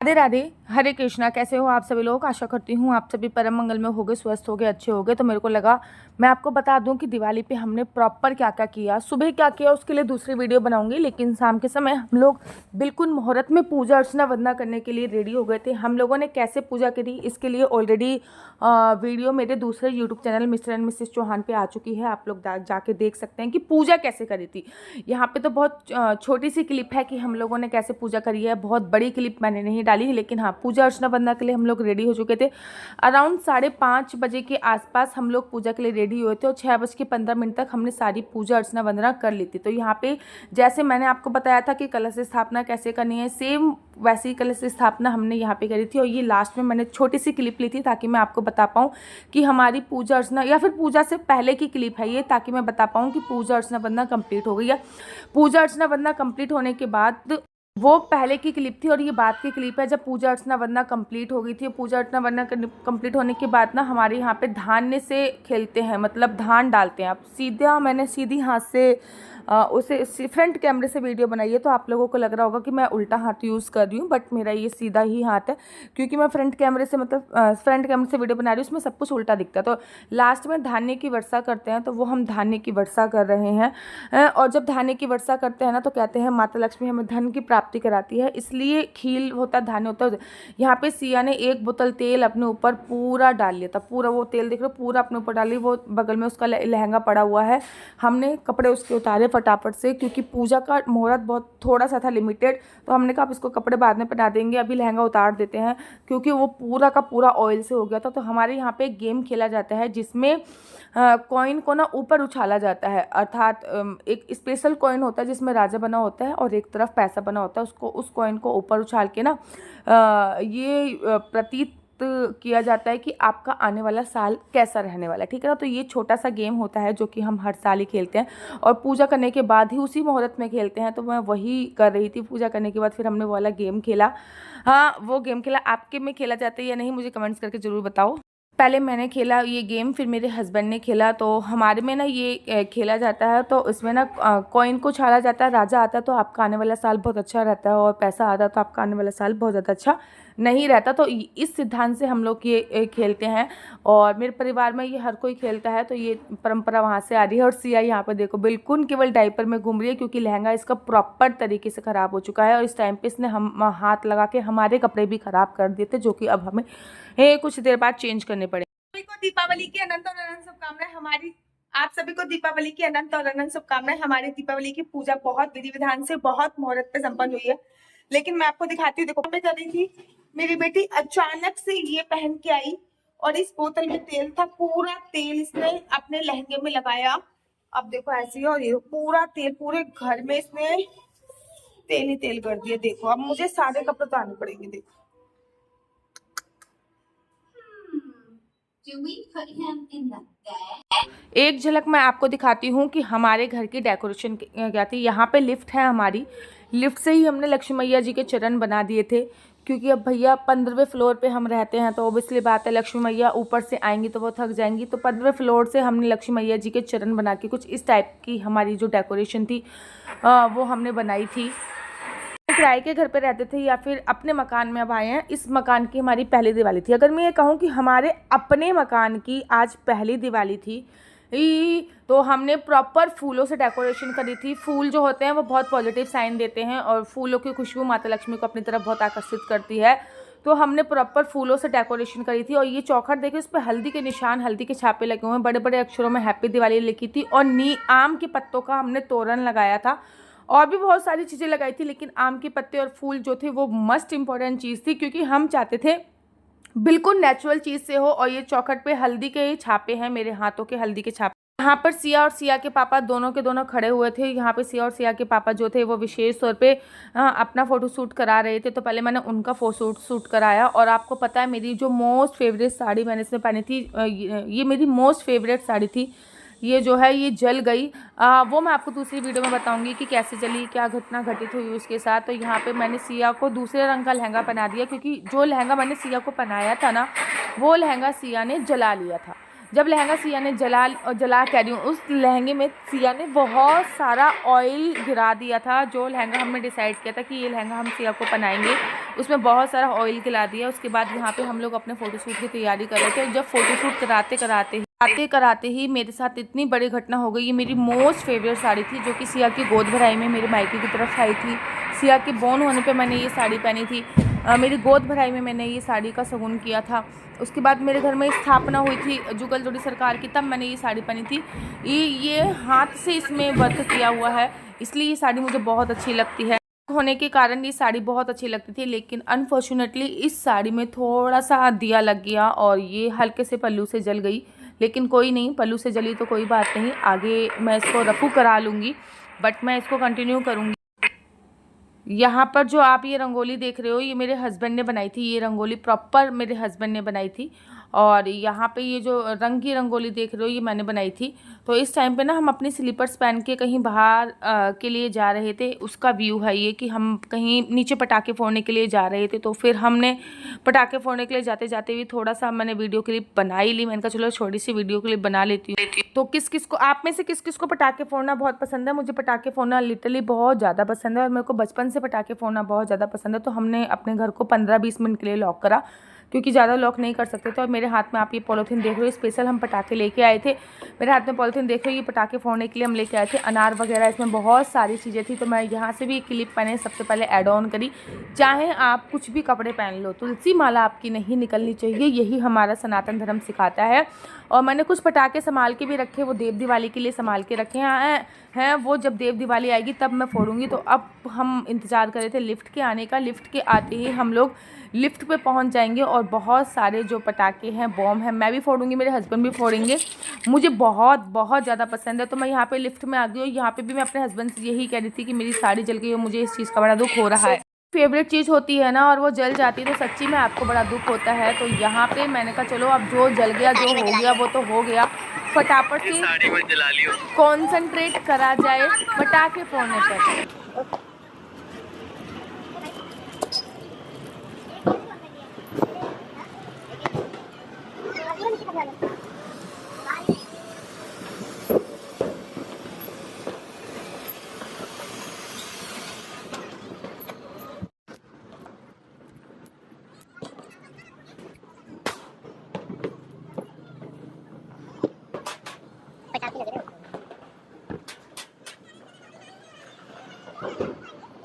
राधे राधे, हरे कृष्णा। कैसे हो आप सभी लोग? आशा करती हूँ आप सभी परम मंगल में होगे, स्वस्थ होगे, अच्छे होगे। तो मेरे को लगा मैं आपको बता दूं कि दिवाली पे हमने प्रॉपर क्या क्या किया। सुबह क्या किया उसके लिए दूसरी वीडियो बनाऊंगी, लेकिन शाम के समय हम लोग बिल्कुल मुहूर्त में पूजा अर्चना वंदना करने के लिए रेडी हो गए थे। हम लोगों ने कैसे पूजा करी इसके लिए ऑलरेडी वीडियो मेरे दूसरे YouTube channel Mr and Mrs Chauhan पे आ चुकी है। आप लोग जाके देख सकते हैं कि पूजा कैसे करी थी। यहाँ पे तो बहुत छोटी सी क्लिप है कि हम लोगों ने कैसे पूजा करी है। बहुत बड़ी क्लिप मैंने नहीं डाली, लेकिन हाँ, पूजा अर्चना वंदना के लिए हम लोग रेडी हो चुके थे। अराउंड 5:30 बजे के आसपास हम लोग पूजा के लिए रेडी हुए थे और 6:15 तक हमने सारी पूजा अर्चना वंदना कर ली थी। तो यहाँ पे जैसे मैंने आपको बताया था कि कलश स्थापना कैसे करनी है, सेम वैसी ही कलश स्थापना हमने यहाँ पे करी थी। और ये लास्ट में मैंने छोटी सी क्लिप ली थी ताकि मैं आपको बता पाऊँ कि हमारी पूजा अर्चना, या फिर पूजा से पहले की क्लिप है ये, ताकि मैं बता पाऊँ कि पूजा अर्चना वंदना कंप्लीट हो गई है। पूजा अर्चना वंदना कंप्लीट होने के बाद, वो पहले की क्लिप थी और ये बाद की क्लिप है जब पूजा अर्चना वंदना कंप्लीट हो गई थी। पूजा अर्चना वंदना कंप्लीट होने के बाद ना हमारे यहाँ पे धान्य से खेलते हैं, मतलब धान डालते हैं। आप सीधा, मैंने सीधी हाथ से उसे फ्रंट कैमरे से वीडियो बनाई है तो आप लोगों को लग रहा होगा कि मैं उल्टा हाथ यूज़ कर रही हूँ, बट मेरा ये सीधा ही हाथ है, क्योंकि मैं फ्रंट कैमरे से फ्रंट कैमरे से वीडियो बना रही हूँ, उसमें सब कुछ उल्टा दिखता है। तो लास्ट में धान्य की वर्षा करते हैं, तो वो हम धान्य की वर्षा कर रहे हैं। और जब धान्य की वर्षा करते हैं ना, तो कहते हैं माता लक्ष्मी हमें धन की प्राप्ति कराती है, इसलिए खील होता है, धान्य होता है। यहाँ पे सिया ने 1 बोतल तेल अपने ऊपर पूरा डाल लिया था। पूरा वो तेल देख रहे हो, पूरा अपने ऊपर डाली। वो बगल में उसका लहंगा पड़ा हुआ है, हमने कपड़े उसके उतारे फटाफट से, क्योंकि पूजा का मुहूर्त बहुत थोड़ा सा था, लिमिटेड। तो हमने कहा अब इसको कपड़े बाद में पहना देंगे, अभी लहंगा उतार देते हैं, क्योंकि वो पूरा का पूरा ऑयल से हो गया था। तो हमारे यहाँ पे एक गेम खेला जाता है जिसमें कॉइन को ना ऊपर उछाला जाता है, अर्थात एक स्पेशल कॉइन होता है जिसमें राजा बना होता है और एक तरफ पैसा बना होता है। उस कॉइन को ऊपर उछाल के ना ये प्रतीत किया जाता है कि आपका आने वाला साल कैसा रहने वाला है, ठीक है ना। तो ये छोटा सा गेम होता है जो कि हम हर साल ही खेलते हैं और पूजा करने के बाद ही उसी मुहूर्त में खेलते हैं। तो मैं वही कर रही थी, पूजा करने के बाद फिर हमने वो वाला गेम खेला। हाँ, वो गेम खेला। आपके में खेला जाता है या नहीं मुझे कमेंट्स करके ज़रूर बताओ। पहले मैंने खेला ये गेम, फिर मेरे हस्बैंड ने खेला। तो हमारे में ना ये खेला जाता है, तो इसमें ना कॉइन को छाला जाता है। राजा आता है तो आपका आने वाला साल बहुत अच्छा रहता है, और पैसा आता है तो आपका आने वाला साल बहुत ज़्यादा अच्छा नहीं रहता। तो इस सिद्धांत से हम लोग ये खेलते हैं और मेरे परिवार में ये हर कोई खेलता है। तो ये परंपरा वहाँ से आ रही है। और सिया यहाँ पर देखो बिल्कुल केवल डायपर में घूम रही है, क्योंकि लहंगा इसका प्रॉपर तरीके से ख़राब हो चुका है और इस टाइम पे इसने हम हाथ लगा के हमारे कपड़े भी ख़राब कर दिए थे, जो कि अब हमें कुछ देर बाद चेंज करने पड़े। सभी को दीपावली की अनंत और अनंत शुभकामनाएं। हमारी आप सभी को दीपावली की अनंत और अनंत शुभकामनाएं। हमारी दीपावली की पूजा बहुत विधि विधान से, बहुत मुहूर्त पे संपन्न हुई है, लेकिन मैं आपको दिखाती हूँ। देखो मैं कर रही थी, मेरी बेटी अचानक से ये पहन के आई और इस बोतल में तेल था, पूरा तेल इसने अपने लहंगे में लगाया। अब देखो ऐसी है, और ये पूरा तेल पूरे घर में इसने तेल ही तेल कर दिया। देखो अब मुझे सारे कपड़े उतारने पड़ेंगे। देखो एक झलक मैं आपको दिखाती हूँ कि हमारे घर की डेकोरेशन क्या थी। यहाँ पे लिफ्ट है हमारी, लिफ्ट से ही हमने लक्ष्मी मैया जी के चरण बना दिए थे, क्योंकि अब भैया 15वें फ्लोर पे हम रहते हैं, तो ऑब्वियसली बात है लक्ष्मी मैया ऊपर से आएंगी तो वो थक जाएंगी। तो 15वें फ्लोर से हमने लक्ष्मी मैया जी के चरण बना के कुछ इस टाइप की हमारी जो डेकोरेशन थी वो हमने बनाई थी। किराए के घर पे रहते थे या फिर अपने मकान में अब आए हैं। इस मकान की हमारी पहली दिवाली थी। अगर मैं ये कहूँ कि हमारे अपने मकान की आज पहली दिवाली थी, तो हमने प्रॉपर फूलों से डेकोरेशन करी थी। फूल जो होते हैं वो बहुत पॉजिटिव साइन देते हैं और फूलों की खुशबू माता लक्ष्मी को अपनी तरफ बहुत आकर्षित करती है। तो हमने प्रॉपर फूलों से डेकोरेशन करी थी। और ये चौखट देखिए, उस पर हल्दी के निशान, हल्दी के छापे लगे हुए हैं, बड़े बड़े अक्षरों में हैप्पी दिवाली लिखी थी। और आम के पत्तों का हमने तोरण लगाया था, और भी बहुत सारी चीज़ें लगाई थी, लेकिन आम के पत्ते और फूल जो थे वो मस्ट इम्पॉर्टेंट चीज़ थी, क्योंकि हम चाहते थे बिल्कुल नेचुरल चीज़ से हो। और ये चौखट पे हल्दी के छापे हैं, मेरे हाथों के हल्दी के छापे। यहाँ पर सिया और सिया के पापा दोनों के दोनों खड़े हुए थे। यहाँ पे सिया और सिया के पापा जो थे वो विशेष तौर पे अपना फ़ोटो शूट करा रहे थे, तो पहले मैंने उनका फ़ोटो शूट कराया। और आपको पता है मेरी जो मोस्ट फेवरेट साड़ी मैंने इसमें पहनी थी, ये मेरी मोस्ट फेवरेट साड़ी थी, ये जो है ये जल गई। वो मैं आपको दूसरी वीडियो में बताऊंगी कि कैसे जली, क्या घटना घटित हुई उसके साथ। तो यहाँ पे मैंने सिया को दूसरे रंग का लहंगा पहना दिया, क्योंकि जो लहंगा मैंने सिया को पहनाया था ना, वो लहंगा सिया ने जला लिया था। जब लहंगा सिया ने जला कह रही हूँ, उस लहंगे में सिया ने बहुत सारा ऑयल गिरा दिया था। जो लहंगा हमने डिसाइड किया था कि ये लहंगा हम सिया को पहनाएंगे, उसमें बहुत सारा ऑयल गिरा दिया। उसके बाद यहाँ पे हम लोग अपने फ़ोटोशूट की तैयारी कर रहे थे। जब फ़ोटोशूट कराते ही मेरे साथ इतनी बड़ी घटना हो गई। ये मेरी मोस्ट फेवरेट साड़ी थी, जो कि सिया की गोद भराई में मेरे मायके की तरफ आई थी। सिया के बोन होने पे मैंने ये साड़ी पहनी थी। मेरी गोद भराई में मैंने ये साड़ी का शगुन किया था। उसके बाद मेरे घर में स्थापना हुई थी जुगल जोड़ी सरकार की, तब मैंने ये साड़ी पहनी थी। ये हाथ से इसमें वर्क किया हुआ है, इसलिए ये साड़ी मुझे बहुत अच्छी लगती है। होने के कारण ये साड़ी बहुत अच्छी लगती थी, लेकिन अनफॉर्चुनेटली इस साड़ी में थोड़ा सा दिया लग गया और ये हल्के से पल्लू से जल गई। लेकिन कोई नहीं, पल्लू से जली तो कोई बात नहीं, आगे मैं इसको रफू करा लूँगी, बट मैं इसको कंटिन्यू करूँगी। यहाँ पर जो आप ये रंगोली देख रहे हो, ये मेरे हस्बैंड ने बनाई थी। ये रंगोली प्रॉपर मेरे हस्बैंड ने बनाई थी। और यहाँ पे ये जो रंग की रंगोली देख रहे हो, ये मैंने बनाई थी। तो इस टाइम पे ना हम अपनी स्लीपर्स पहन के कहीं बाहर के लिए जा रहे थे। उसका व्यू है ये कि हम कहीं नीचे पटाखे फोड़ने के लिए जा रहे थे। तो फिर हमने पटाखे फोड़ने के लिए जाते जाते भी थोड़ा सा मैंने वीडियो क्लिप बना ही ली। मैंने कहा चलो छोटी सी वीडियो क्लिप बना लेती हूँ। तो आप में से किस किस को पटाखे फोड़ना बहुत पसंद है? मुझे पटाखे फोड़ना लिटरली बहुत ज़्यादा पसंद है और मेरे को बचपन से पटाखे फोड़ना बहुत ज़्यादा पसंद है। तो हमने अपने घर को 15-20 मिनट के लिए लॉक करा, क्योंकि ज़्यादा लॉक नहीं कर सकते थे। और मेरे हाथ में आप ये पॉलीथीन देख रहे हो, स्पेशल हम पटाखे लेके आए थे। मेरे हाथ में पॉलीथीन देख रहे हो, ये पटाखे फोड़ने के लिए हम लेके आए थे। अनार वगैरह, इसमें बहुत सारी चीज़ें थी। तो मैं यहाँ से भी क्लिप मैंने सबसे पहले ऐड ऑन करी। चाहे आप कुछ भी कपड़े पहन लो, तुलसी माला आपकी नहीं निकलनी चाहिए, यही हमारा सनातन धर्म सिखाता है। और मैंने कुछ पटाखे संभाल के भी रखे, वो देव दिवाली के लिए संभाल के रखे हैं। वो जब देव दिवाली आएगी तब मैं फोड़ूंगी। तो अब हम इंतज़ार कर रहे थे लिफ्ट के आने का। लिफ्ट के आते ही हम लोग लिफ्ट पे पहुंच जाएंगे और बहुत सारे जो पटाखे हैं, बॉम्ब हैं, मैं भी फोड़ूंगी, मेरे हस्बैंड भी फोड़ेंगे। मुझे बहुत बहुत ज़्यादा पसंद है। तो मैं यहाँ पे लिफ्ट में आ गई हूँ। यहाँ पे भी मैं अपने हस्बैंड से यही कह रही थी कि मेरी साड़ी जल गई और मुझे इस चीज़ का बड़ा दुख हो रहा है। फेवरेट चीज़ होती है ना, और वो जल जाती है तो सच्ची में आपको बड़ा दुख होता है। तो यहाँ पे मैंने कहा चलो अब जो जल गया, जो हो गया वो तो हो गया, फटाफट से कॉन्सेंट्रेट करा जाए पटाखे फोड़ने पर।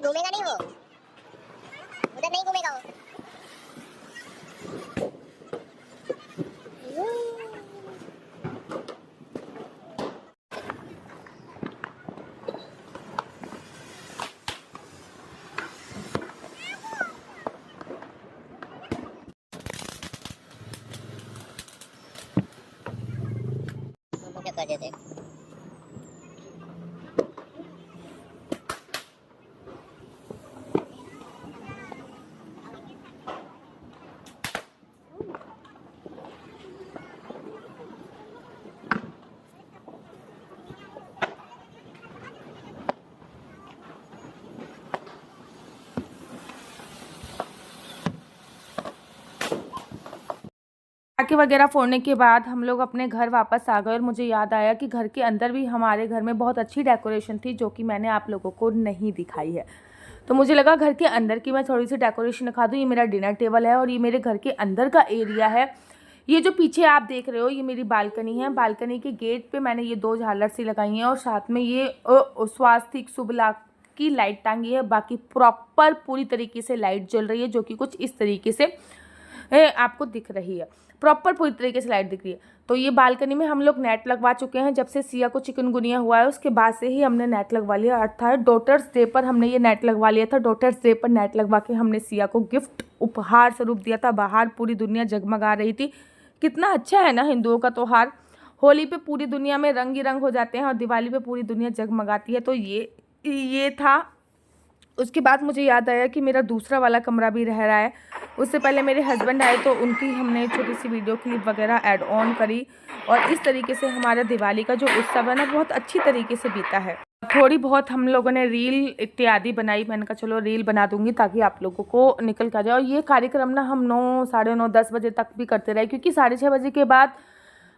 घूमेगा नहीं वो, उधर नहीं घूमेगा वो। क्या कर देते पटाखे वगैरह फोड़ने के बाद हम लोग अपने घर वापस आ गए और मुझे याद आया कि घर के अंदर भी हमारे घर में बहुत अच्छी डेकोरेशन थी, जो कि मैंने आप लोगों को नहीं दिखाई है। तो मुझे लगा घर के अंदर की मैं थोड़ी सी डेकोरेशन दिखा दूँ। ये मेरा डिनर टेबल है और ये मेरे घर के अंदर का एरिया है। ये जो पीछे आप देख रहे हो, ये मेरी बालकनी है। बालकनी के गेट पे मैंने ये 2 झालर सी लगाई हैं और साथ में ये स्वास्तिक शुभ लाभ की लाइट टांगी है। बाकी प्रॉपर पूरी तरीके से लाइट जल रही है, जो कि कुछ इस तरीके से आपको दिख रही है। प्रॉपर पूरी तरीके से लाइट दिख रही है। तो ये बालकनी में हम लोग नेट लगवा चुके हैं। जब से सिया को चिकनगुनिया हुआ है उसके बाद से ही हमने नेट लगवा लिया, अर्थात डॉटर्स डे पर हमने ये नेट लगवा लिया था। डॉटर्स डे पर नेट लगवा के हमने सिया को गिफ्ट उपहार स्वरूप दिया था। बाहर पूरी दुनिया जगमगा रही थी। कितना अच्छा है ना हिंदुओं का त्यौहार। होली पे पूरी दुनिया में रंग ही रंग हो जाते हैं और दिवाली पे पूरी दुनिया जगमगाती है। तो ये था। उसके बाद मुझे याद आया कि मेरा दूसरा वाला कमरा भी रह रहा है। उससे पहले मेरे हस्बैंड आए तो उनकी हमने छोटी सी वीडियो क्लिप वगैरह ऐड ऑन करी और इस तरीके से हमारा दिवाली का जो उत्सव है ना, बहुत अच्छी तरीके से बीता है। थोड़ी बहुत हम लोगों ने रील इत्यादि बनाई। मैंने कहा चलो रील बना दूंगी ताकि आप लोगों को निकल कर जाए। और ये कार्यक्रम ना हम 9, साढ़े 9, 10 बजे तक भी करते रहे, क्योंकि 6:30 बजे के बाद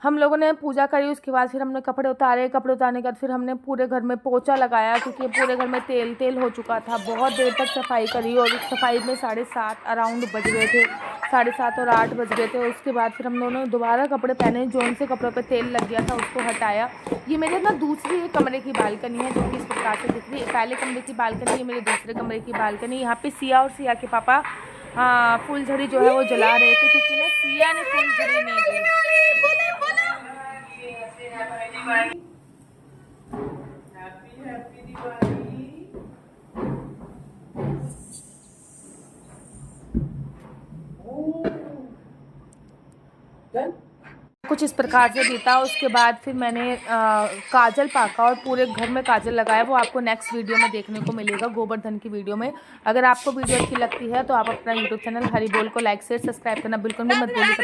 हम लोगों ने पूजा करी, उसके बाद फिर हमने कपड़े उतारे। कपड़े उतारने के बाद फिर हमने पूरे घर में पोछा लगाया, क्योंकि पूरे घर में तेल तेल हो चुका था। बहुत देर तक सफाई करी और इस सफाई में 7:30 अराउंड बज गए थे, 7:30 और 8 बज गए थे। उसके बाद फिर हम दोनों दोबारा कपड़े पहने, जोन से कपड़ों पे तेल लग गया था उसको हटाया। ये मेरे ना दूसरी कमरे की बालकनी है, जो कि इस प्रकार से दिख रही है। पहले कमरे की बालकनी है, मेरे दूसरे कमरे की बालकनी। यहाँ पे सिया और सिया के पापा फुलझड़ी जो है वो जला रहे थे, क्योंकि ना सिया ने फुलझड़ी नहीं दी। कुछ इस प्रकार से बीता। उसके बाद फिर मैंने काजल पाका और पूरे घर में काजल लगाया। वो आपको नेक्स्ट वीडियो में देखने को मिलेगा, गोवर्धन की वीडियो में। अगर आपको वीडियो अच्छी लगती है तो आप अपना यूट्यूब चैनल हरी बोल को लाइक शेयर सब्सक्राइब करना बिल्कुल भी मत भूलिए।